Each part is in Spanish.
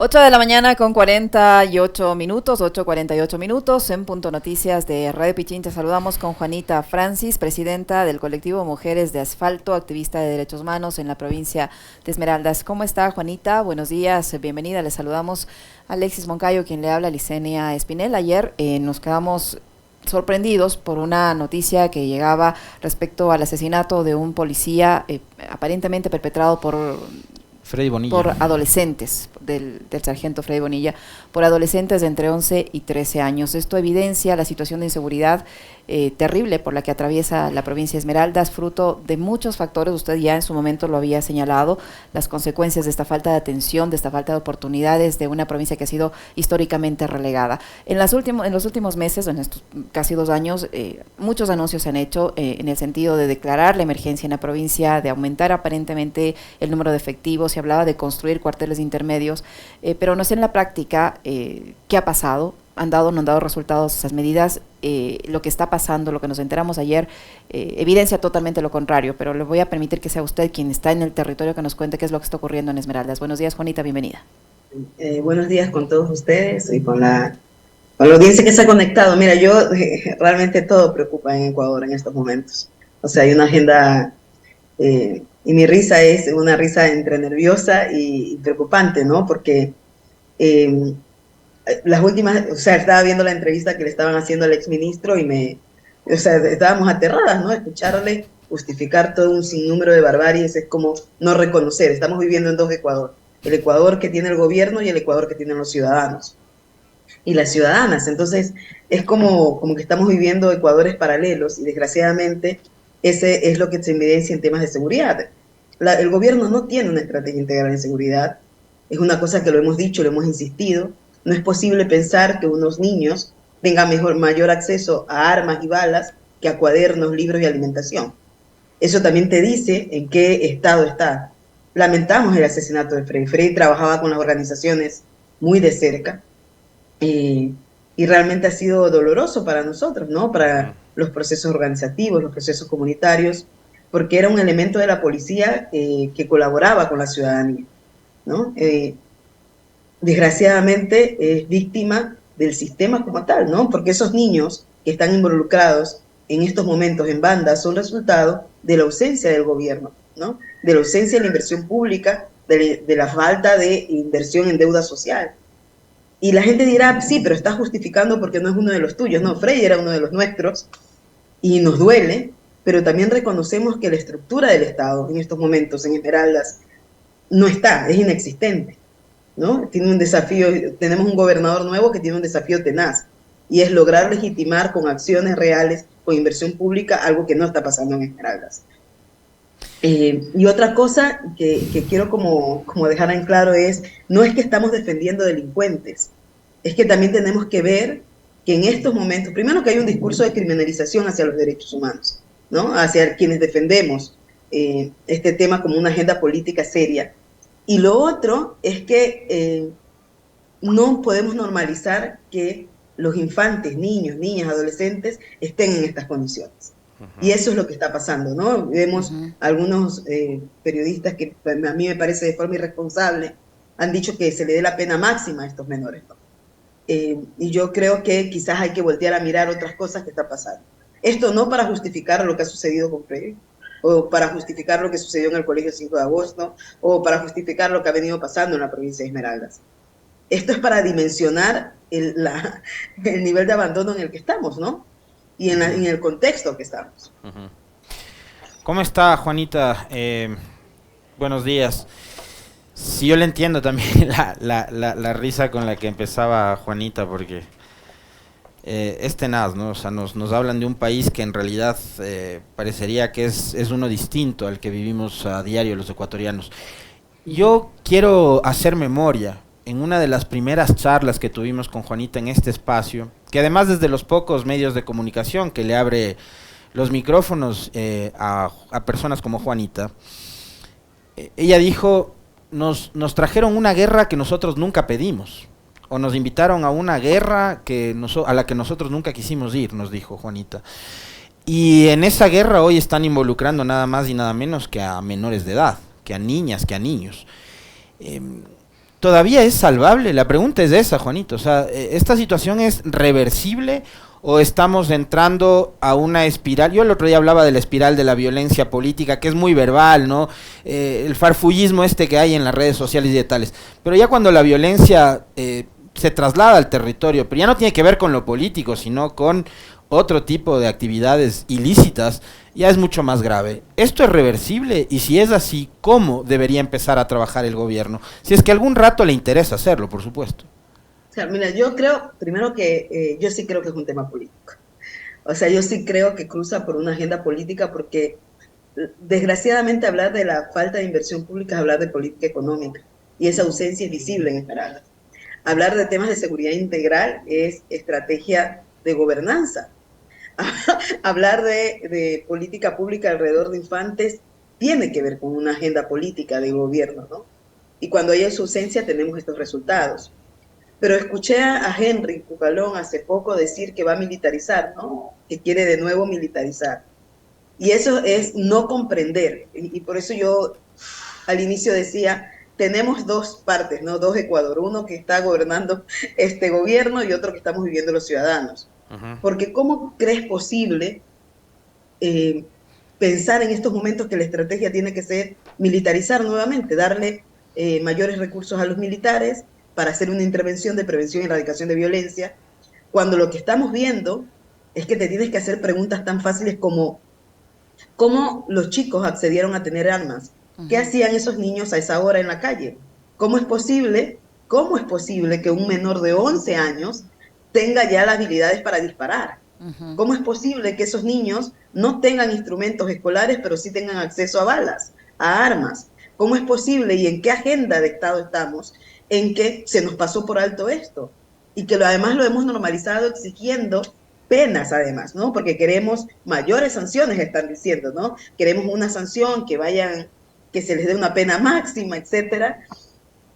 8 de la mañana con 48 minutos, 8:48 en Punto Noticias de Radio Pichín. Te saludamos con Juanita Francis, presidenta del colectivo Mujeres de Asfalto, activista de derechos humanos en la provincia de Esmeraldas. ¿Cómo está, Juanita? Buenos días, bienvenida. Le saludamos a Alexis Moncayo, quien le habla, Licenia Espinel. Ayer nos quedamos sorprendidos por una noticia que llegaba respecto al asesinato de un policía aparentemente perpetrado Freddy Bonilla. por adolescentes, del sargento Freddy Bonilla, por adolescentes de entre 11 y 13 años. Esto evidencia la situación de inseguridad terrible por la que atraviesa la provincia de Esmeraldas, fruto de muchos factores. Usted ya en su momento lo había señalado, las consecuencias de esta falta de atención, de esta falta de oportunidades de una provincia que ha sido históricamente relegada. En los últimos meses, en estos casi 2 años, muchos anuncios se han hecho en el sentido de declarar la emergencia en la provincia, de aumentar aparentemente el número de efectivos. Se hablaba de construir cuarteles intermedios, pero no sé en la práctica qué ha pasado. ¿Han dado o no han dado resultados esas medidas? Lo que está pasando, lo que nos enteramos ayer, evidencia totalmente lo contrario, pero le voy a permitir que sea usted quien está en el territorio que nos cuente qué es lo que está ocurriendo en Esmeraldas. Buenos días, Juanita, bienvenida. Buenos días con todos ustedes y con la audiencia que se ha conectado. Mira, realmente todo preocupa en Ecuador en estos momentos. O sea, hay una agenda, y mi risa es una risa entre nerviosa y preocupante, ¿no? Porque las últimas, o sea, estaba viendo la entrevista que le estaban haciendo al exministro o sea, estábamos aterradas, ¿no? Escucharle justificar todo un sinnúmero de barbaries es como no reconocer. Estamos viviendo en dos Ecuador. El Ecuador que tiene el gobierno y el Ecuador que tienen los ciudadanos y las ciudadanas. Entonces, es como que estamos viviendo Ecuadores paralelos y desgraciadamente ese es lo que se evidencia en temas de seguridad. El gobierno no tiene una estrategia integral en seguridad. Es una cosa que lo hemos dicho, lo hemos insistido. No es posible pensar que unos niños tengan mayor acceso a armas y balas que a cuadernos, libros y alimentación. Eso también te dice en qué estado está. Lamentamos el asesinato de Freddy. Freddy trabajaba con las organizaciones muy de cerca y realmente ha sido doloroso para nosotros, ¿no? Para los procesos organizativos, los procesos comunitarios, porque era un elemento de la policía que colaboraba con la ciudadanía, ¿no? Desgraciadamente es víctima del sistema como tal, ¿no? Porque esos niños que están involucrados en estos momentos en bandas son resultado de la ausencia del gobierno, ¿no? De la ausencia de la inversión pública, de la falta de inversión en deuda social. Y la gente dirá, sí, pero está justificando porque no es uno de los tuyos. No, Freddy era uno de los nuestros y nos duele, pero también reconocemos que la estructura del Estado en estos momentos en Esmeraldas no está, es inexistente, ¿no? Tiene un desafío, tenemos un gobernador nuevo que tiene un desafío tenaz, y es lograr legitimar con acciones reales, con inversión pública, algo que no está pasando en Esmeraldas. Y otra cosa que quiero como dejar en claro es, no es que estamos defendiendo delincuentes, es que también tenemos que ver que en estos momentos, primero que hay un discurso de criminalización hacia los derechos humanos, ¿no? Hacia quienes defendemos este tema como una agenda política seria. Y lo otro es que no podemos normalizar que los infantes, niños, niñas, adolescentes estén en estas condiciones. Y eso es lo que está pasando, ¿no? Vemos algunos periodistas que a mí me parece de forma irresponsable han dicho que se le dé la pena máxima a estos menores, ¿no? Y yo creo que quizás hay que voltear a mirar otras cosas que están pasando. Esto no para justificar lo que ha sucedido con Freddy, o para justificar lo que sucedió en el Colegio 5 de Agosto, o para justificar lo que ha venido pasando en la provincia de Esmeraldas. Esto es para dimensionar el nivel de abandono en el que estamos, ¿no? Y en el contexto que estamos. ¿Cómo está, Juanita? Buenos días. Sí, yo le entiendo también la risa con la que empezaba Juanita, porque es tenaz, ¿no? O sea, nos hablan de un país que en realidad parecería que es uno distinto al que vivimos a diario los ecuatorianos. Yo quiero hacer memoria. En una de las primeras charlas que tuvimos con Juanita en este espacio, que además desde los pocos medios de comunicación que le abre los micrófonos a personas como Juanita, ella dijo, nos trajeron una guerra que nosotros nunca pedimos, o nos invitaron a una guerra a la que nosotros nunca quisimos ir, nos dijo Juanita. Y en esa guerra hoy están involucrando nada más y nada menos que a menores de edad, que a niñas, que a niños. ¿Todavía es salvable? La pregunta es esa, Juanito. O sea, ¿esta situación es reversible o estamos entrando a una espiral? Yo el otro día hablaba de la espiral de la violencia política, que es muy verbal, ¿no? El farfullismo este que hay en las redes sociales y de tales. Pero ya cuando la violencia se traslada al territorio, pero ya no tiene que ver con lo político, sino con otro tipo de actividades ilícitas, ya es mucho más grave. ¿Esto es reversible? Y si es así, ¿cómo debería empezar a trabajar el gobierno? Si es que algún rato le interesa hacerlo, por supuesto. O sea, mira, yo creo, primero que yo sí creo que es un tema político. O sea, yo sí creo que cruza por una agenda política porque desgraciadamente hablar de la falta de inversión pública es hablar de política económica y esa ausencia es visible en Esmeralda. Hablar de temas de seguridad integral es estrategia de gobernanza. Hablar de política pública alrededor de infantes tiene que ver con una agenda política de gobierno, ¿no? Y cuando hay esa ausencia tenemos estos resultados. Pero escuché a Henry Cucalón hace poco decir que va a militarizar, ¿no? Que quiere de nuevo militarizar. Y eso es no comprender. Y por eso yo al inicio decía, tenemos dos partes, ¿no? Dos Ecuador, uno que está gobernando este gobierno y otro que estamos viviendo los ciudadanos. Porque ¿cómo crees posible eh, pensar en estos momentos que la estrategia tiene que ser militarizar nuevamente, darle mayores recursos a los militares para hacer una intervención de prevención y erradicación de violencia, cuando lo que estamos viendo es que te tienes que hacer preguntas tan fáciles como ¿cómo los chicos accedieron a tener armas? ¿Qué hacían esos niños a esa hora en la calle? ¿Cómo es posible, cómo es posible que un menor de 11 años tenga ya las habilidades para disparar? ¿Cómo es posible que esos niños no tengan instrumentos escolares, pero sí tengan acceso a balas, a armas? ¿Cómo es posible y en qué agenda de Estado estamos en que se nos pasó por alto esto? Y que además lo hemos normalizado exigiendo penas además, ¿no? Porque queremos mayores sanciones, están diciendo, ¿no? Queremos una sanción que vayan, que se les dé una pena máxima, etcétera.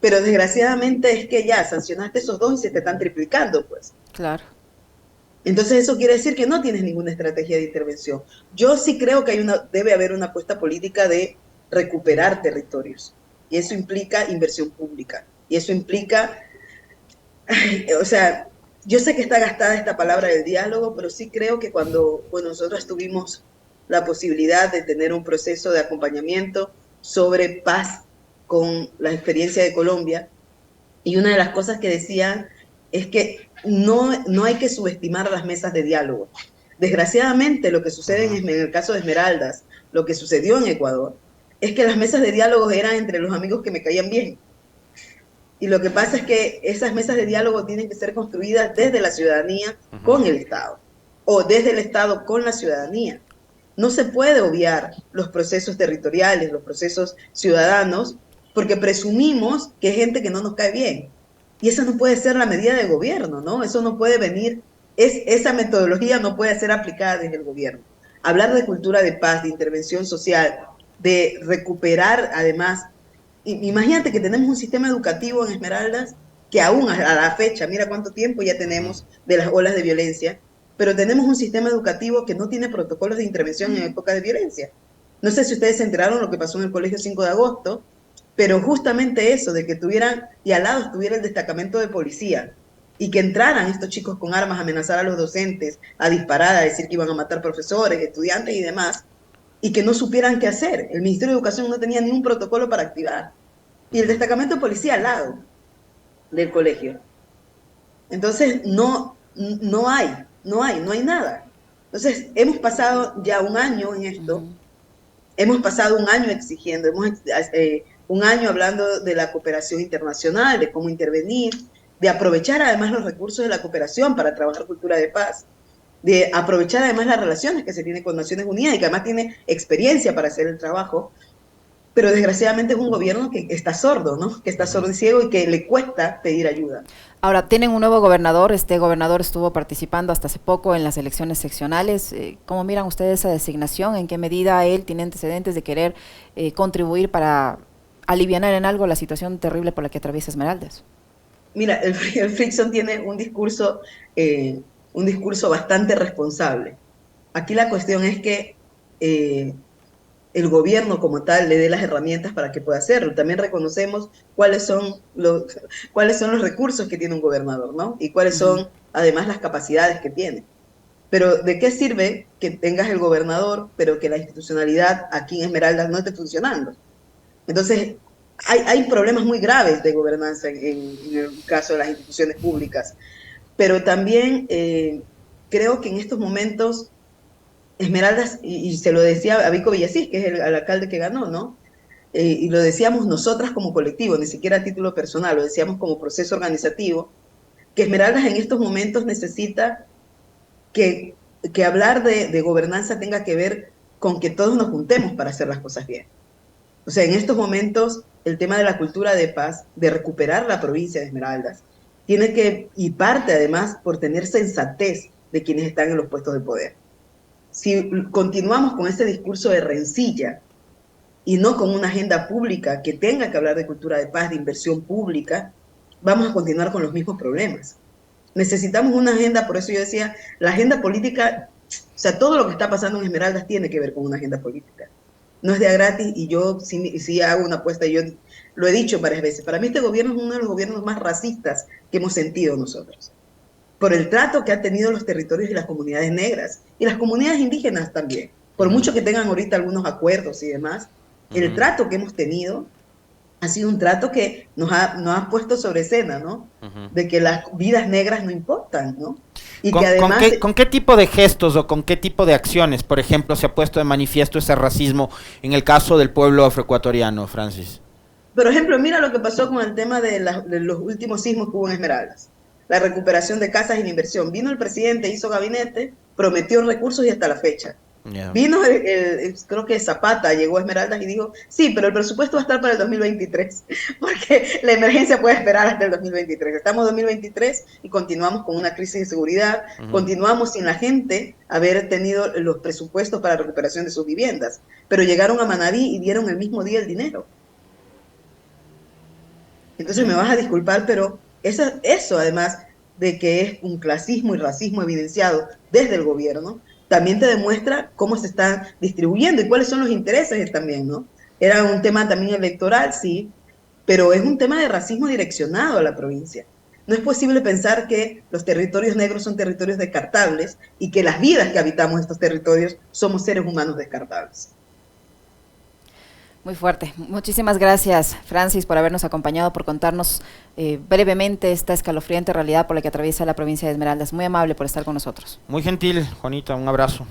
Pero desgraciadamente es que ya sancionaste esos dos y se te están triplicando, pues. Claro. Entonces eso quiere decir que no tienes ninguna estrategia de intervención. Yo sí creo que debe haber una apuesta política de recuperar territorios. Y eso implica inversión pública. Y eso implica, o sea, yo sé que está gastada esta palabra del diálogo, pero sí creo que cuando nosotros tuvimos la posibilidad de tener un proceso de acompañamiento sobre paz con la experiencia de Colombia, y una de las cosas que decían es que no hay que subestimar las mesas de diálogo. Desgraciadamente, lo que sucede en el caso de Esmeraldas, lo que sucedió en Ecuador, es que las mesas de diálogo eran entre los amigos que me caían bien. Y lo que pasa es que esas mesas de diálogo tienen que ser construidas desde la ciudadanía con el Estado, o desde el Estado con la ciudadanía. No se puede obviar los procesos territoriales, los procesos ciudadanos, porque presumimos que hay gente que no nos cae bien. Y esa no puede ser la medida de gobierno, ¿no? Eso no puede venir, esa metodología no puede ser aplicada desde el gobierno. Hablar de cultura de paz, de intervención social, de recuperar además, imagínate que tenemos un sistema educativo en Esmeraldas que aún a la fecha, mira cuánto tiempo ya tenemos de las olas de violencia, pero tenemos un sistema educativo que no tiene protocolos de intervención en época de violencia. No sé si ustedes se enteraron lo que pasó en el Colegio 5 de Agosto, pero justamente eso, de que tuvieran, y al lado estuviera el destacamento de policía, y que entraran estos chicos con armas a amenazar a los docentes, a disparar, a decir que iban a matar profesores, estudiantes y demás, y que no supieran qué hacer. El Ministerio de Educación no tenía ningún protocolo para activar. Y el destacamento de policía al lado del colegio. Entonces, no hay nada. Entonces, hemos pasado ya un año en esto, hemos pasado un año exigiendo, un año hablando de la cooperación internacional, de cómo intervenir, de aprovechar además los recursos de la cooperación para trabajar cultura de paz, de aprovechar además las relaciones que se tienen con Naciones Unidas y que además tiene experiencia para hacer el trabajo, pero desgraciadamente es un gobierno que está sordo, ¿no? Que está sordo y ciego y que le cuesta pedir ayuda. Ahora, tienen un nuevo gobernador, este gobernador estuvo participando hasta hace poco en las elecciones seccionales. ¿Cómo miran ustedes esa designación? ¿En qué medida él tiene antecedentes de querer contribuir para aliviar en algo la situación terrible por la que atraviesa Esmeraldas? Mira, el Frickson tiene un discurso bastante responsable. Aquí la cuestión es que el gobierno como tal le dé las herramientas para que pueda hacerlo. También reconocemos cuáles son los recursos que tiene un gobernador, ¿no? Y cuáles son, además, las capacidades que tiene. Pero ¿de qué sirve que tengas el gobernador, pero que la institucionalidad aquí en Esmeraldas no esté funcionando? Entonces, hay problemas muy graves de gobernanza en el caso de las instituciones públicas. Pero también creo que en estos momentos Esmeraldas, y se lo decía a Vico Villasís, que es el alcalde que ganó, ¿no? Y lo decíamos nosotras como colectivo, ni siquiera a título personal, lo decíamos como proceso organizativo, que Esmeraldas en estos momentos necesita que hablar de gobernanza tenga que ver con que todos nos juntemos para hacer las cosas bien. O sea, en estos momentos el tema de la cultura de paz, de recuperar la provincia de Esmeraldas, tiene que, y parte además por tener sensatez de quienes están en los puestos de poder. Si continuamos con ese discurso de rencilla y no con una agenda pública que tenga que hablar de cultura de paz, de inversión pública, vamos a continuar con los mismos problemas. Necesitamos una agenda, por eso yo decía, la agenda política, o sea, todo lo que está pasando en Esmeraldas tiene que ver con una agenda política. No es de a gratis, y yo sí hago una apuesta, y yo lo he dicho varias veces, para mí este gobierno es uno de los gobiernos más racistas que hemos sentido nosotros, por el trato que han tenido los territorios y las comunidades negras, y las comunidades indígenas también, por mucho que tengan ahorita algunos acuerdos y demás, el trato que hemos tenido ha sido un trato que nos ha puesto sobre escena, ¿no? De que las vidas negras no importan, ¿no? Y que además... ¿Con qué tipo de gestos o con qué tipo de acciones, por ejemplo, se ha puesto de manifiesto ese racismo en el caso del pueblo afroecuatoriano, Francis? Por ejemplo, mira lo que pasó con el tema de los últimos sismos que hubo en Esmeraldas. La recuperación de casas y la inversión. Vino el presidente, hizo gabinete, prometió recursos y hasta la fecha. Yeah. Vino, creo que Zapata llegó a Esmeraldas y dijo, sí, pero el presupuesto va a estar para el 2023, porque la emergencia puede esperar hasta el 2023. Estamos en 2023 y continuamos con una crisis de seguridad, continuamos sin la gente haber tenido los presupuestos para la recuperación de sus viviendas, pero llegaron a Manabí y dieron el mismo día el dinero. Entonces me vas a disculpar, pero eso además de que es un clasismo y racismo evidenciado desde el gobierno, también te demuestra cómo se están distribuyendo y cuáles son los intereses también, ¿no? Era un tema también electoral, sí, pero es un tema de racismo direccionado a la provincia. No es posible pensar que los territorios negros son territorios descartables y que las vidas que habitamos estos territorios somos seres humanos descartables. Muy fuerte. Muchísimas gracias, Francis, por habernos acompañado, por contarnos brevemente esta escalofriante realidad por la que atraviesa la provincia de Esmeraldas. Muy amable por estar con nosotros. Muy gentil, Juanita, un abrazo.